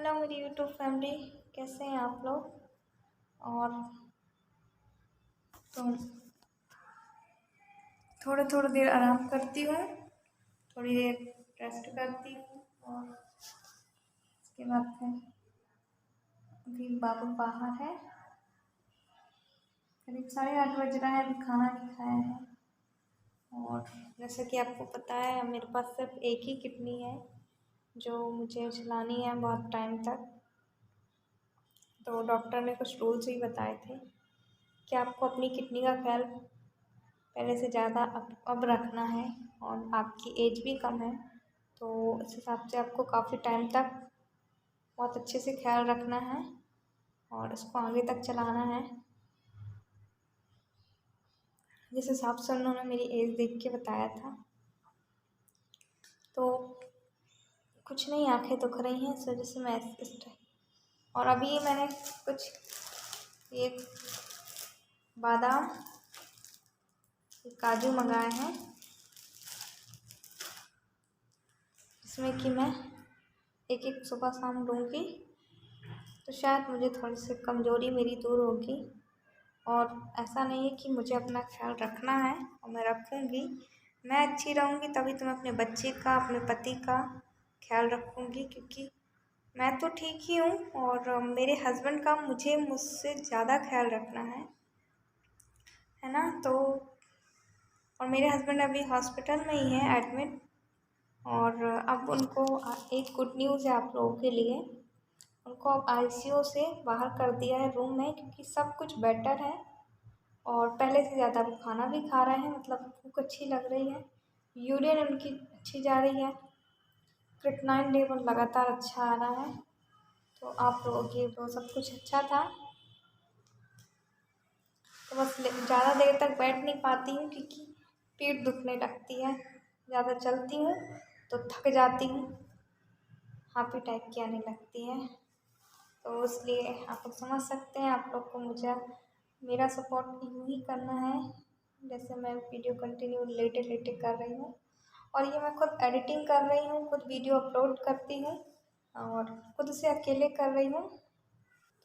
Hello मेरी YouTube family, कैसे हैं आप लोग। और तो थोड़ी थोड़ी देर आराम करती हूँ, थोड़ी देर रेस्ट करती हूँ और उसके बाद फिर अभी बाबू बाहर है। करीब 8:30 बज रहा है, अभी खाना नहीं खाया है। और जैसा कि आपको पता है मेरे पास सिर्फ एक ही किडनी है जो मुझे चलानी है बहुत टाइम तक। तो डॉक्टर ने कुछ रूल्स ही बताए थे कि आपको अपनी किडनी का ख्याल पहले से ज़्यादा अब रखना है और आपकी एज भी कम है, तो इस हिसाब से आपको काफ़ी टाइम तक बहुत अच्छे से ख्याल रखना है और इसको आगे तक चलाना है। जिस हिसाब से उन्होंने मेरी एज देख के बताया था, तो कुछ नहीं, आंखें दुख रही हैं इस वजह से मैं इस और अभी मैंने कुछ ये बादाम काजू मंगाए हैं, इसमें कि मैं एक एक सुबह शाम लूँगी तो शायद मुझे थोड़ी सी कमज़ोरी मेरी दूर होगी। और ऐसा नहीं है कि मुझे अपना ख्याल रखना है और मैं रखूँगी। मैं अच्छी रहूँगी तभी तो मैं अपने बच्चे का, अपने पति का ख्याल रखूँगी, क्योंकि मैं तो ठीक ही हूँ और मेरे हस्बैंड का मुझे मुझसे ज़्यादा ख्याल रखना है ना। तो और मेरे हस्बैंड अभी हॉस्पिटल में ही है एडमिट। और अब उनको एक गुड न्यूज़ है आप लोगों के लिए, उनको अब आईसीयू से बाहर कर दिया है रूम में, क्योंकि सब कुछ बेटर है और पहले से ज़्यादा वो खाना भी खा रहे हैं, मतलब भूख अच्छी लग रही है, यूरिन उनकी अच्छी जा रही है, क्रिएटिनिन लेवल लगातार अच्छा आ रहा है। तो आप लोगों की तो सब कुछ अच्छा था। तो बस ज़्यादा देर तक बैठ नहीं पाती हूँ क्योंकि पीठ दुखने लगती है, ज़्यादा चलती हूँ तो थक जाती हूँ, हाफी टाइप की आने लगती है। तो इसलिए आप लोग समझ सकते हैं, आप लोग को मुझे मेरा सपोर्ट यूँ ही करना है जैसे मैं वीडियो कंटिन्यू लेटे लेटे कर रही हूँ। और ये मैं खुद एडिटिंग कर रही हूँ, खुद वीडियो अपलोड करती हूँ और खुद से अकेले कर रही हूँ।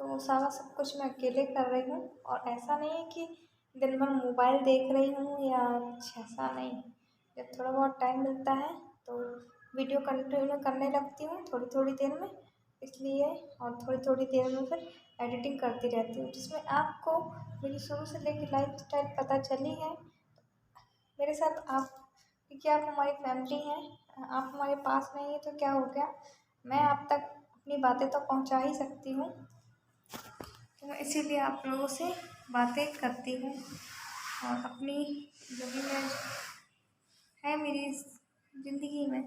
तो सारा सब कुछ मैं अकेले कर रही हूँ और ऐसा नहीं है कि दिन भर मोबाइल देख रही हूँ या कुछ ऐसा नहीं। जब थोड़ा बहुत टाइम मिलता है तो वीडियो कंटिन्यू करने लगती हूँ थोड़ी थोड़ी देर में, इसलिए। और थोड़ी थोड़ी देर में फिर एडिटिंग करती रहती हूँ, जिसमें आपको मेरी शुरू से लेकर लाइफ स्टाइल पता चली है मेरे साथ। आप, क्योंकि आप हमारी फैमिली हैं, आप हमारे पास नहीं है तो क्या हो गया, मैं आप तक अपनी बातें तो पहुंचा ही सकती हूँ। तो मैं इसीलिए आप लोगों से बातें करती हूँ और अपनी जो भी मैं है मेरी ज़िंदगी में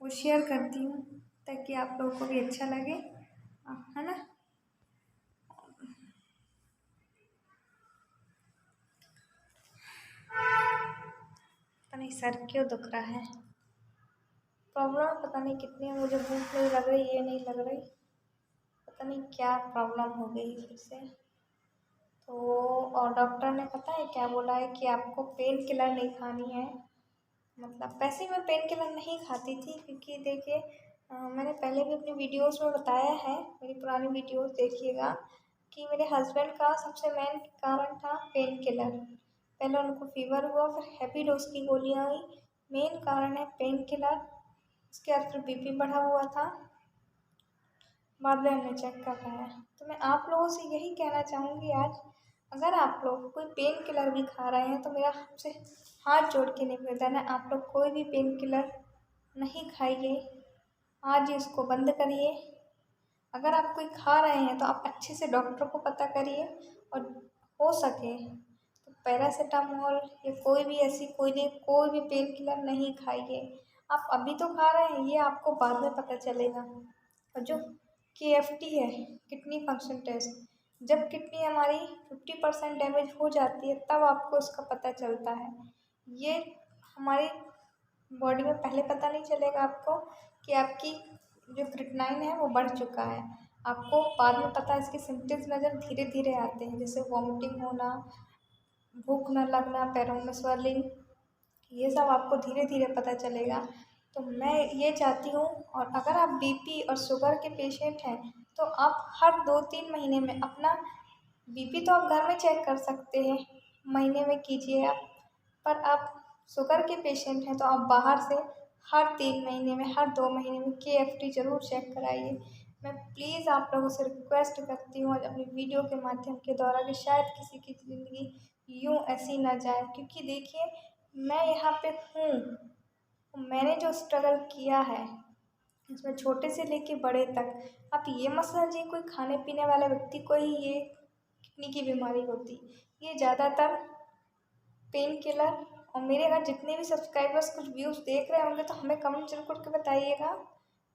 वो शेयर करती हूँ, ताकि आप लोगों को भी अच्छा लगे, है ना। पता नहीं सर क्यों दुख रहा है, प्रॉब्लम पता नहीं कितनी है, मुझे भूख नहीं लग रही, ये नहीं लग रही, पता नहीं क्या प्रॉब्लम हो गई फिर से। तो और डॉक्टर ने पता है क्या बोला है कि आपको पेन किलर नहीं खानी है। मतलब वैसे मैं पेन किलर नहीं खाती थी, क्योंकि देखिए मैंने पहले भी अपनी वीडियोस में बताया है, मेरी पुरानी वीडियोस देखिएगा, कि मेरे हस्बैंड का सबसे मेन कारण था पेन किलर। पहले उनको फीवर हुआ, फिर हैवी डोज की गोलियाँ हुई, मेन कारण है पेन किलर। उसके बाद फिर बीपी बढ़ा हुआ था, बाद में हमने चेक करवाया। तो मैं आप लोगों से यही कहना चाहूँगी आज, अगर आप लोग कोई पेन किलर भी खा रहे हैं तो मेरा आपसे हाथ जोड़ के निवेदन है, आप लोग कोई भी पेन किलर नहीं खाइए, आज ही उसको बंद करिए। अगर आप कोई खा रहे हैं तो आप अच्छे से डॉक्टर को पता करिए, और हो सके तो पैरासीटामोल या कोई भी ऐसी कोई भी पेन किलर नहीं खाइए। आप अभी तो खा रहे हैं, ये आपको बाद में पता चलेगा। और जो KFT है, किडनी फंक्शन टेस्ट, जब किडनी हमारी 50% डैमेज हो जाती है तब आपको उसका पता चलता है। ये हमारी बॉडी में पहले पता नहीं चलेगा आपको कि आपकी जो क्रिएटिनिन है वो बढ़ चुका है, आपको बाद में पता है। इसके सिम्टम्स नज़र धीरे धीरे आते हैं, जैसे वॉमिटिंग होना, भूख न लगना, पैरों में स्वेलिंग, ये सब आपको धीरे धीरे पता चलेगा। तो मैं ये चाहती हूँ, और अगर आप बीपी और शुगर के पेशेंट हैं तो आप हर 2-3 महीने में अपना बीपी तो आप घर में चेक कर सकते हैं, महीने में कीजिए आप। पर आप शुगर के पेशेंट हैं तो आप बाहर से हर 3 महीने में, हर 2 महीने में KFT ज़रूर चेक कराइए। मैं प्लीज़ आप लोगों से रिक्वेस्ट करती हूँ आज अपनी वीडियो के माध्यम के द्वारा कि शायद किसी की ज़िंदगी यूँ ऐसी ना जाए, क्योंकि देखिए मैं यहाँ पे हूँ, मैंने जो स्ट्रगल किया है इसमें छोटे से लेके बड़े तक, आप ये मत समझिए कोई खाने पीने वाले व्यक्ति को ही ये किडनी की बीमारी होती। ये ज़्यादातर पेन किलर, और मेरे अगर जितने भी सब्सक्राइबर्स कुछ व्यूज़ देख रहे होंगे तो हमें कमेंट जरूर करके बताइएगा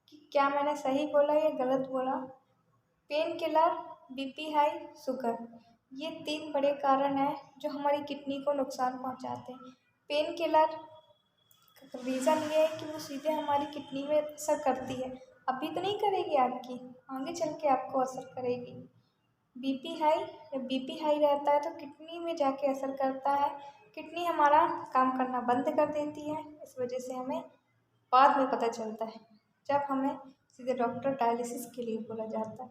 कि क्या मैंने सही बोला या गलत बोला। Pain killer, BP high, sugar, ये 3 बड़े कारण हैं जो हमारी किडनी को नुकसान पहुंचाते हैं। पेन किलर रीज़न ये है कि वो सीधे हमारी किडनी में असर करती है, अभी तो नहीं करेगी आपकी, आगे चल के आपको असर करेगी। बीपी हाई, जब बीपी हाई रहता है तो किडनी में जाके असर करता है, किडनी हमारा काम करना बंद कर देती है। इस वजह से हमें बाद में पता चलता है, जब हमें सीधे डॉक्टर डायलिसिस के लिए बोला जाता है।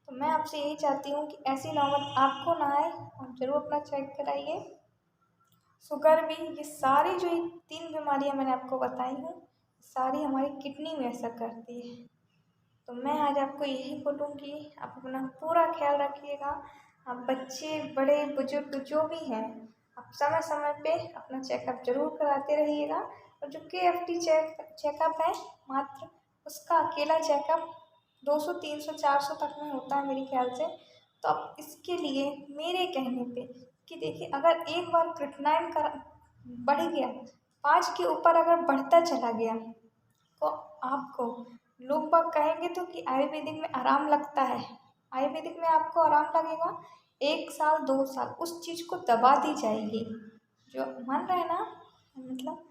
तो मैं आपसे यही चाहती हूँ कि ऐसी नौबत आपको ना आए, आप ज़रूर अपना चेक कराइए। शुगर भी, ये सारी जो ये 3 बीमारियाँ मैंने आपको बताई हूँ, सारी हमारी किडनी में असर करती है। तो मैं आज आपको यही बोलूँगी, आप अपना पूरा ख्याल रखिएगा। आप बच्चे, बड़े, बुजुर्ग जो भी हैं, आप समय समय पे अपना चेकअप ज़रूर कराते रहिएगा। और जो KFT चेकअप है, मात्र उसका अकेला चेकअप 200, 300, 400 तक में होता है मेरे ख्याल से। तो आप इसके लिए मेरे कहने पे कि देखिए, अगर एक बार क्रिएटिनिन का बढ़ गया, 5 के ऊपर अगर बढ़ता चला गया, तो आपको लोग बाग कहेंगे तो कि आयुर्वेदिक में आराम लगता है। आयुर्वेदिक में आपको आराम लगेगा 1 साल 2 साल, उस चीज़ को दबा दी जाएगी। जो मान रहे हैं ना, मतलब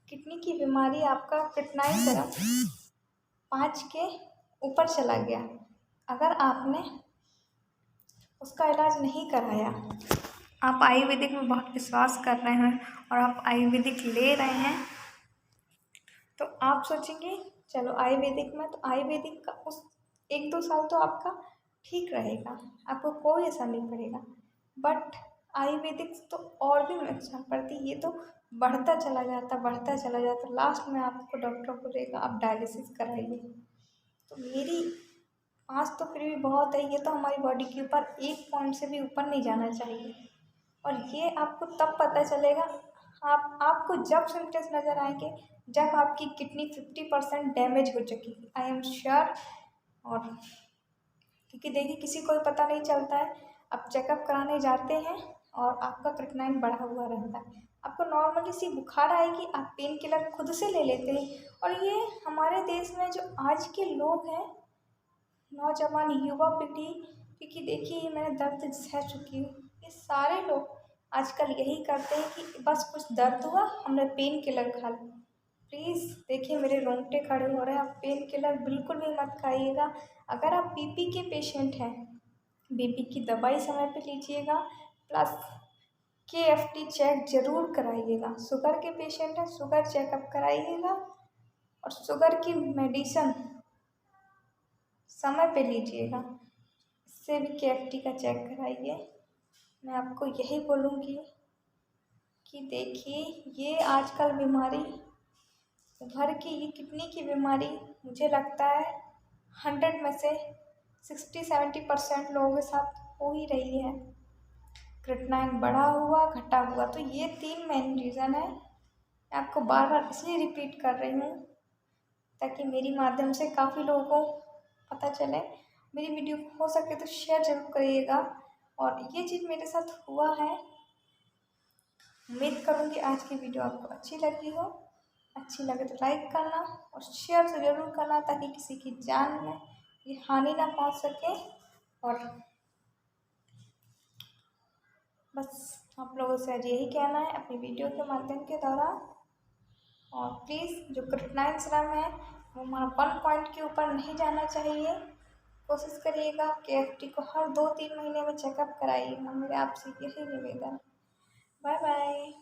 किडनी की बीमारी, आपका क्रिएटिनिन सिरप 5 के ऊपर चला गया, अगर आपने उसका इलाज नहीं कराया, आप आयुर्वेदिक में बहुत विश्वास कर रहे हैं और आप आयुर्वेदिक ले रहे हैं, तो आप सोचेंगे चलो आयुर्वेदिक में, तो आयुर्वेदिक का उस 1-2 साल तो आपका ठीक रहेगा, आपको कोई असर नहीं पड़ेगा। बट आयुर्वेदिक तो और भी नुकसान पड़ती, ये तो बढ़ता चला जाता, बढ़ता चला जाता, लास्ट में आपको डॉक्टर बोलेगा आप डायलिसिस कराइए। तो मेरी 5 तो फिर भी बहुत है, ये तो हमारी बॉडी के ऊपर 1 पॉइंट से भी ऊपर नहीं जाना चाहिए। और ये आपको तब पता चलेगा, आपको जब सिम्पटम्स नज़र आएंगे जब आपकी किडनी 50% डैमेज हो चुकी, आई एम श्योर। और क्योंकि देखिए किसी को भी पता नहीं चलता है, आप चेकअप कराने जाते हैं और आपका क्रिएटिनिन बढ़ा हुआ रहता है, आपको नॉर्मली सी बुखार आएगी, आप पेन किलर खुद से ले लेते हैं। और ये हमारे देश में जो आज के लोग हैं, नौजवान युवा पीढ़ी, क्योंकि देखिए मैंने दर्द सह चुकी हूँ, ये सारे लोग आजकल यही करते हैं कि बस कुछ दर्द हुआ हमने पेन किलर खा लिया। प्लीज़ देखिए मेरे रोंगटे खड़े हो रहे हैं, आप पेन किलर बिल्कुल भी मत खाइएगा। अगर आप बीपी के पेशेंट हैं, बीपी की दवाई समय पे लीजिएगा, प्लस KFT चेक ज़रूर कराइएगा। शुगर के पेशेंट हैं, शुगर चेकअप कराइएगा, और शुगर की मेडिसिन समय पे लीजिएगा। इससे भी KFT का चेक कराइए। मैं आपको यही बोलूँगी कि देखिए ये आजकल बीमारी उभर के, ये किडनी की बीमारी मुझे लगता है 100 में से 60-70% लोगों के साथ हो ही रही है। क्रिएटिनिन बढ़ा हुआ, घटा हुआ, तो ये 3 मेन रीज़न है। मैं आपको बार बार इसलिए रिपीट कर रही हूँ ताकि मेरी माध्यम से काफ़ी लोगों को पता चले। मेरी वीडियो हो सके तो शेयर ज़रूर करिएगा। और ये चीज़ मेरे साथ हुआ है, उम्मीद करूँगी आज की वीडियो आपको अच्छी लगी हो। अच्छी लगे तो लाइक करना और शेयर ज़रूर करना, ताकि किसी की जान में ये हानि ना पहुंच सके। और बस आप लोगों से आज यही कहना है अपनी वीडियो के माध्यम के द्वारा। और प्लीज़ जो क्रिएटिनिन सिरप है वो हमारा 1 पॉइंट के ऊपर नहीं जाना चाहिए। कोशिश करिएगा KFT को हर 2-3 महीने में चेकअप कराइएगा, मेरे आपसे यही निवेदन। Bye bye.